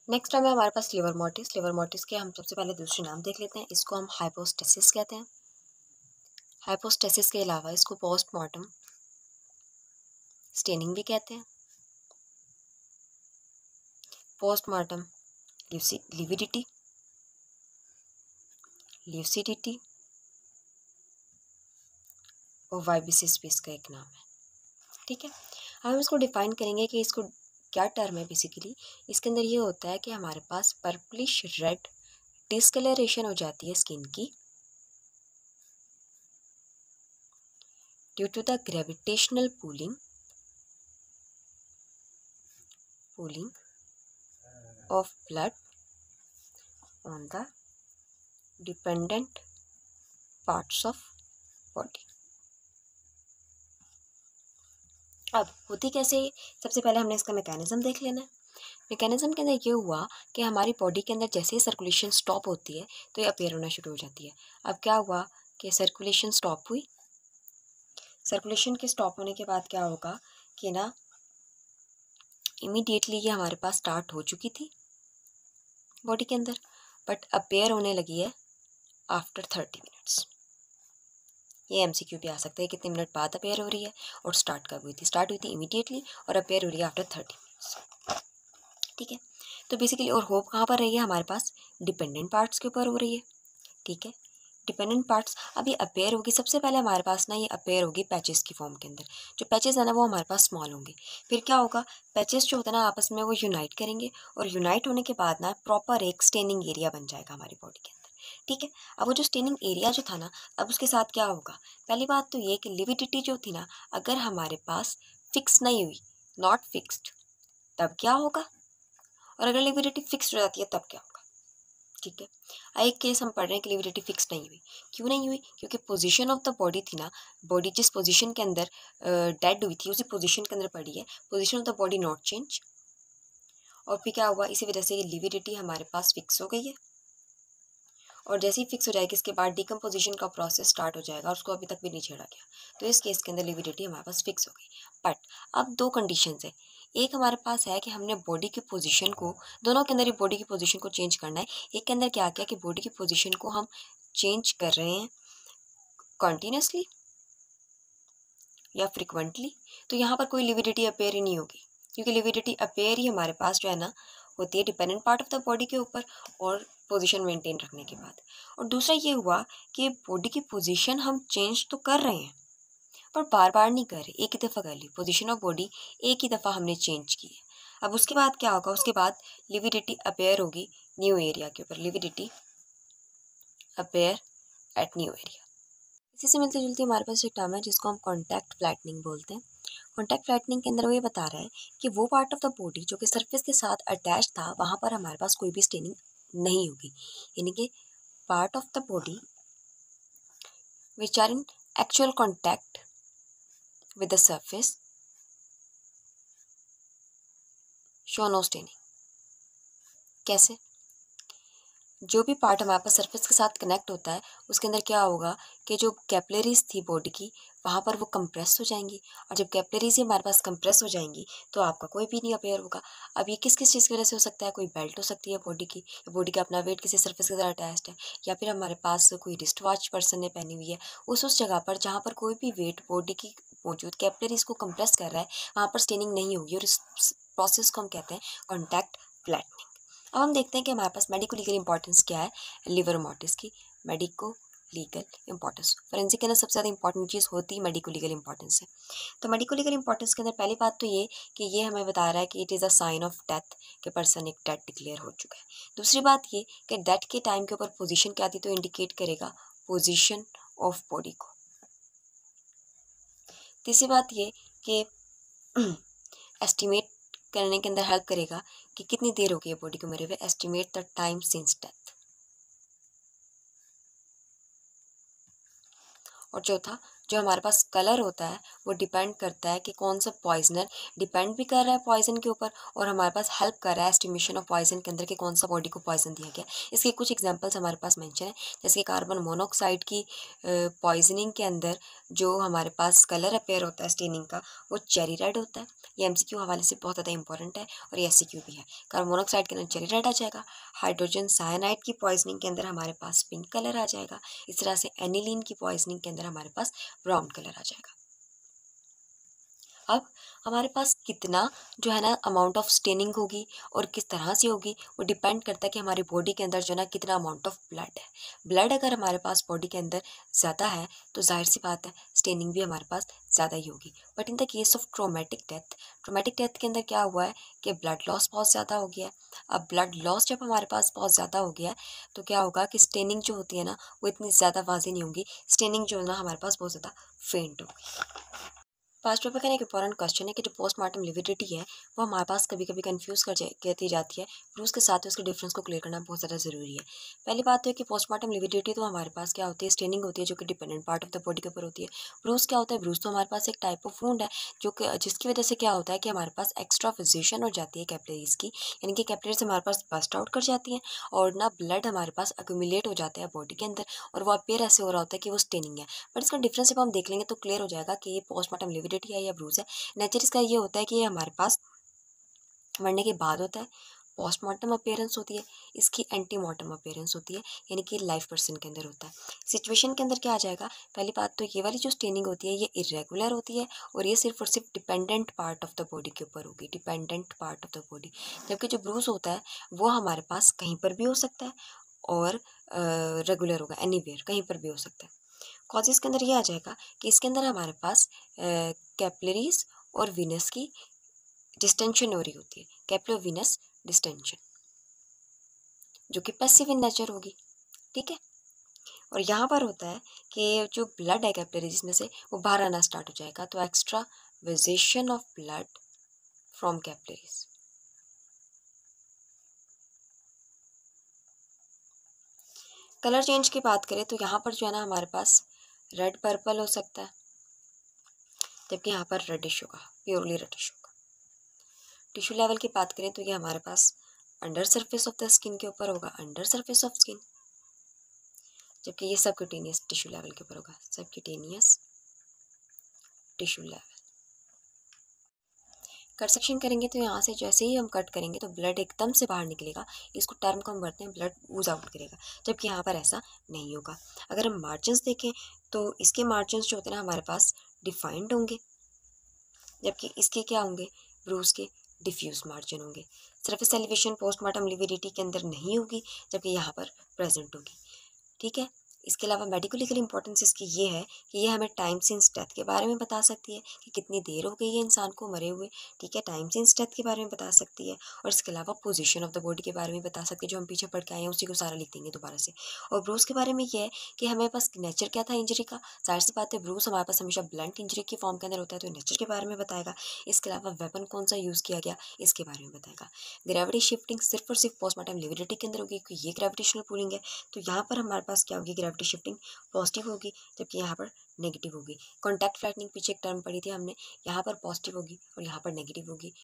Next time है हमारे पास liver mortise. Liver mortise के हम सबसे पहले दूसरे नाम देख लेते हैं। इसको हम हाइपोस्टेसिस कहते हैं। हाइपोस्टेसिस के अलावा इसको पोस्टमार्टम स्टेनिंग भी कहते हैं। पोस्टमार्टम लिविडिटी, ल्यूसिडिटी और वाइबिसिस भी इसका एक नाम है। ठीक है, हम इसको डिफाइन करेंगे कि इसको क्या टर्म है। बेसिकली इसके अंदर ये होता है कि हमारे पास पर्पलिश रेड डिस्कलरेशन हो जाती है स्किन की due to the gravitational pulling of blood on the dependent parts of body। अब होती कैसे, सबसे पहले हमने इसका मैकेनिज्म देख लेना है। मैकेनिज्म के अंदर ये हुआ कि हमारी बॉडी के अंदर जैसे ही सर्कुलेशन स्टॉप होती है तो ये अपीयर होना शुरू हो जाती है। अब क्या हुआ कि सर्कुलेशन स्टॉप हुई। सर्कुलेशन के स्टॉप होने के बाद क्या होगा कि ना इमीडिएटली ये हमारे पास स्टार्ट हो चुकी थी बॉडी के अंदर, बट अपीयर होने लगी है आफ्टर 30 मिनट्स। ये एमसीक्यू भी आ सकता है कितने मिनट बाद अपीयर हो रही है और स्टार्ट कब हुई थी। स्टार्ट हुई थी इमीडिएटली और अपीयर हो रही है आफ्टर 30 मिनट्स। ठीक है, तो बेसिकली और होप कहाँ पर रही है हमारे पास, डिपेंडेंट पार्ट्स के ऊपर हो रही है। ठीक है, डिपेंडेंट पार्ट्स अभी अपीयर होगी। सबसे पहले हमारे पास ना ये अपीयर होगी पैचेस की फॉर्म के अंदर। जो पैचेस है ना वो हमारे पास स्मॉल होंगे। फिर क्या होगा, पैचेस जो होता है ना आपस में वो यूनाइट करेंगे और यूनाइट होने के बाद ना प्रॉपर एक स्टेनिंग एरिया बन जाएगा हमारी बॉडी के अंदर। ठीक है, अब वो जो स्टेनिंग एरिया जो था ना, अब उसके साथ क्या होगा, पहली बात तो ये कि लिविडिटी जो थी ना, अगर हमारे पास फिक्स नहीं हुई, नॉट फिक्स्ड, तब क्या होगा, और अगर लिविडिटी फिक्स हो जाती है तब क्या होगा। ठीक है, एक केस हम पढ़ रहे हैं कि लिविडिटी फिक्स नहीं हुई। क्यों नहीं हुई, क्योंकि पोजीशन ऑफ द बॉडी थी ना, बॉडी जिस पोजीशन के अंदर डेड हुई थी उसी पोजीशन के अंदर पड़ी है। Position of the body not change, और फिर क्या हुआ, इसी वजह से ये लिविडिटी हमारे पास फिक्स हो गई है। और जैसे ही फिक्स हो जाएगी इसके बाद डिकम्पोजिशन का प्रोसेस स्टार्ट हो जाएगा और उसको अभी तक भी नहीं छेड़ा गया, तो इस केस के अंदर लिविडिटी हमारे पास फिक्स हो गई। बट अब दो कंडीशंस है। एक हमारे पास है कि हमने बॉडी की पोजीशन को, दोनों के अंदर ही बॉडी की पोजीशन को चेंज करना है। एक के अंदर क्या क्या कि बॉडी की पोजीशन को हम चेंज कर रहे हैं कॉन्टीन्यूसली या फ्रिक्वेंटली, तो यहाँ पर कोई लिविडिटी अपेयर ही नहीं होगी, क्योंकि लिविडिटी अपेयर ही हमारे पास जो है ना होती है dependent part of the body के ऊपर और पोजीशन मेंटेन रखने के बाद। और दूसरा ये हुआ कि बॉडी की पोजीशन हम चेंज तो कर रहे हैं पर बार बार नहीं कर रहे, एक ही दफ़ा कर ली पोजीशन ऑफ बॉडी, एक ही दफ़ा हमने चेंज की है। अब उसके बाद क्या होगा, उसके बाद लिविडिटी अपेयर होगी न्यू एरिया के ऊपर, lividity appear at new area. इसी से मिलती जुलती हमारे पास एक टर्म है जिसको हम कॉन्टैक्ट फ्लैटनिंग बोलते हैं। कॉन्टैक्ट फ्लैटनिंग के अंदर वो ये बता रहा है कि वो पार्ट ऑफ द बॉडी जो कि सरफेस के साथ अटैच था वहाँ पर हमारे पास कोई भी स्टेनिंग नहीं होगी, यानी कि part of the body which are in actual contact with the surface show no staining. कैसे, जो भी पार्ट हमारे पास सरफेस के साथ कनेक्ट होता है उसके अंदर क्या होगा कि जो कैपिलरीज थी बॉडी की वहाँ पर वो कंप्रेस हो जाएंगी, और जब कैपिलरीज ही हमारे पास कंप्रेस हो जाएंगी तो आपका कोई भी नहीं अपेयर होगा। अब ये किस किस चीज़ की वजह से हो सकता है, कोई बेल्ट हो सकती है बॉडी की, या बॉडी का अपना वेट किसी सरफेस के साथ अटैच्ड है, या फिर हमारे पास कोई रिस्ट वॉच पर्सन ने पहनी हुई है, उस जगह पर जहाँ पर कोई भी वेट बॉडी की मौजूद कैपिलरीज को कंप्रेस कर रहा है वहाँ पर स्टेनिंग नहीं होगी, और इस प्रोसेस को हम कहते हैं कॉन्टैक्ट फ्लैटनिंग। अब हम देखते हैं कि हमारे पास मेडिको लीगल इंपॉर्टेंस क्या है लिवर मोटिस की। मेडिको लीगल इंपॉर्टेंस, फोरेंसिक के अंदर सबसे ज़्यादा इंपॉर्टेंट चीज़ होती है मेडिको लीगल इंपॉर्टेंस है। तो मेडिको लीगल इंपॉर्टेंस के अंदर पहली बात तो ये कि ये हमें बता रहा है कि it is a sign of death, कि पर्सन एक डेथ डिक्लेयर हो चुका है। दूसरी बात ये कि डेथ के टाइम के ऊपर पोजीशन क्या थी तो इंडिकेट करेगा पोजीशन ऑफ बॉडी को। तीसरी बात ये कि एस्टिमेट करने के अंदर हेल्प करेगा कि कितनी देर हो गई है बॉडी को मरे हुए, estimate the time since death. और चौथा, जो हमारे पास कलर होता है वो डिपेंड करता है कि कौन सा पॉइजनर डिपेंड भी कर रहा है पॉइजन के ऊपर, और हमारे पास हेल्प कर रहा है एस्टिमेशन ऑफ पॉइजन के अंदर कि कौन सा बॉडी को पॉइजन दिया गया। इसके कुछ एग्जांपल्स हमारे पास मेंशन है, जैसे कि कार्बन मोनोऑक्साइड की पॉइजनिंग के अंदर जो हमारे पास कलर अपेयर होता है स्टेनिंग का, वो चेरी रेड होता है। ये एमसीक्यू हवाले से बहुत ज़्यादा इंपॉर्टेंट है और ये एससीक्यू भी है। कार्बन मोनोऑक्साइड के अंदर चेरी रेड आ जाएगा। हाइड्रोजन साइनाइड की पॉइजनिंग के अंदर हमारे पास पिंक कलर आ जाएगा। इस तरह से एनिलीन की पॉइजनिंग के अंदर हमारे पास ब्राउन कलर आ जाएगा। अब हमारे पास कितना जो है ना अमाउंट ऑफ स्टेनिंग होगी और किस तरह से होगी, वो डिपेंड करता है कि हमारी बॉडी के अंदर जो है ना कितना अमाउंट ऑफ ब्लड है। ब्लड अगर हमारे पास बॉडी के अंदर ज़्यादा है तो जाहिर सी बात है स्टेनिंग भी हमारे पास ज़्यादा ही होगी। But in the case of traumatic death के अंदर क्या हुआ है कि ब्लड लॉस बहुत ज़्यादा हो गया है। अब ब्लड लॉस जब हमारे पास बहुत ज़्यादा हो गया है तो क्या होगा कि स्टेनिंग जो होती है ना वो इतनी ज़्यादा वाज़ेह नहीं होगी, स्टेनिंग जो है ना हमारे पास बहुत ज़्यादा फेंट होगी। पास्ट पेपर का एक इंपॉर्टेंट क्वेश्चन है कि जो पोस्टमार्टम लिविडिटी है वो हमारे पास कभी कभी कंफ्यूज करती जाती है, फिर उसके साथ उसके डिफरेंस को क्लियर करना बहुत ज़्यादा ज़रूरी है। पहली बात तो है कि पोस्टमार्टम लिविडिटी तो हमारे पास क्या होती है, स्टेनिंग होती है जो कि dependent part of the body के ऊपर होती है। ब्रूस क्या होता है, ब्रूस तो हमारे पास एक टाइप ऑफ वुंड है जो कि जिसकी वजह से क्या होता है कि हमारे पास एक्स्ट्रा फिजिशन हो जाती है कैपिलरीज की, यानी कि कैपिलरीज हमारे पास बस्ट आउट कर जाती हैं और ना ब्लड हमारे पास अक्यूमुलेट हो जाता है बॉडी के अंदर, और वो अपेयर ऐसे हो रहा होता है कि वो स्टेनिंग है। बट इसका डिफरेंस जब हम देख लेंगे तो क्लियर हो जाएगा कि ये पोस्टमार्टम लिविडिटी है या ब्रूस है। नेचर इसका ये होता है कि ये हमारे पास मरने के बाद होता है, पोस्टमार्टम अपीयरेंस होती है, इसकी एंटीमार्टम अपीयरेंस होती है, यानी कि लाइफ पर्सन के अंदर होता है। सिचुएशन के अंदर क्या आ जाएगा, पहली बात तो ये वाली जो स्टेनिंग होती है ये इरेगुलर होती है और ये सिर्फ और सिर्फ dependent part of the body के ऊपर होगी, dependent part of the body. जबकि जो ब्रूस होता है वो हमारे पास कहीं पर भी हो सकता है और रेगुलर होगा, एनीवेयर कहीं पर भी हो सकता है। कॉजेज़ के अंदर ये आ जाएगा कि इसके अंदर हमारे पास कैपिलरीज और विनस की डिस्टेंशन हो रही होती है, कैपिलर विनस डिस्टेंशन, जो कि पैसिव इन नेचर होगी। ठीक है, और यहाँ पर होता है कि जो ब्लड है कैपिलरीज में से वो बाहर आना स्टार्ट हो जाएगा, तो extravasation of blood from capillaries. Colour change की बात करें तो यहाँ पर जो है ना हमारे पास रेड पर्पल हो सकता है, जबकि यहाँ पर रेडिश होगा, प्योरली रेडिश होगा। टिश्यू लेवल की बात करें तो ये हमारे पास under surface of the skin के ऊपर होगा, अंडर सरफेस ऑफ स्किन, जबकि ये सबक्यूटेनियस टिश्यू लेवल के ऊपर होगा, subcutaneous tissue level. Cut section करेंगे तो यहाँ से जैसे ही हम कट करेंगे तो ब्लड एकदम से बाहर निकलेगा, इसको टर्म को हम बोलते हैं ब्लड ऊज आउट करेगा, जबकि यहाँ पर ऐसा नहीं होगा। अगर हम मार्जिन्स देखें तो इसके मार्जिन्स जो होते हैं ना हमारे पास डिफाइंड होंगे, जबकि इसके क्या होंगे, ब्रूस के डिफ्यूज मार्जिन होंगे। सरफेस एलिवेशन पोस्टमार्टम लिविडिटी के अंदर नहीं होगी, जबकि यहाँ पर प्रेजेंट होगी। ठीक है, इसके अलावा मेडिको लीगल इंपॉर्टेंस इसकी ये है कि ये हमें टाइम सिंस डेथ के बारे में बता सकती है कि कितनी देर हो गई है इंसान को मरे हुए। ठीक है, टाइम सिंस डेथ के बारे में बता सकती है, और इसके अलावा पोजीशन ऑफ द बॉडी के बारे में बता सकती है, जो हम पीछे पढ़ के आए हैं उसी को सारा लिख देंगे दोबारा से। और ब्रूस के बारे में ये है कि हमें पास नेचर क्या था इंजरी का, जाहिर सी बात है ब्रूस हमारे पास हमेशा ब्लंट इंजरी की फॉर्म के अंदर होता है, तो नेचर के बारे में बताएगा। इसके अलावा वेपन कौन सा यूज़ किया गया इसके बारे में बताएगा। ग्रेविटी शिफ्टिंग सिर्फ और सिर्फ पोस्टमार्टम लिविडिटी के अंदर होगी, क्योंकि ये ग्रेविटेशनल पूलिंग है, तो यहाँ पर हमारे पास क्या होगी, ग्रेविटी शिफ्टिंग पॉजिटिव होगी, जबकि यहाँ पर नेगेटिव होगी। कॉन्टैक्ट फ्लैटनिंग पीछे एक टर्म पढ़ी थी हमने, यहाँ पर पॉजिटिव होगी और यहाँ पर नेगेटिव होगी।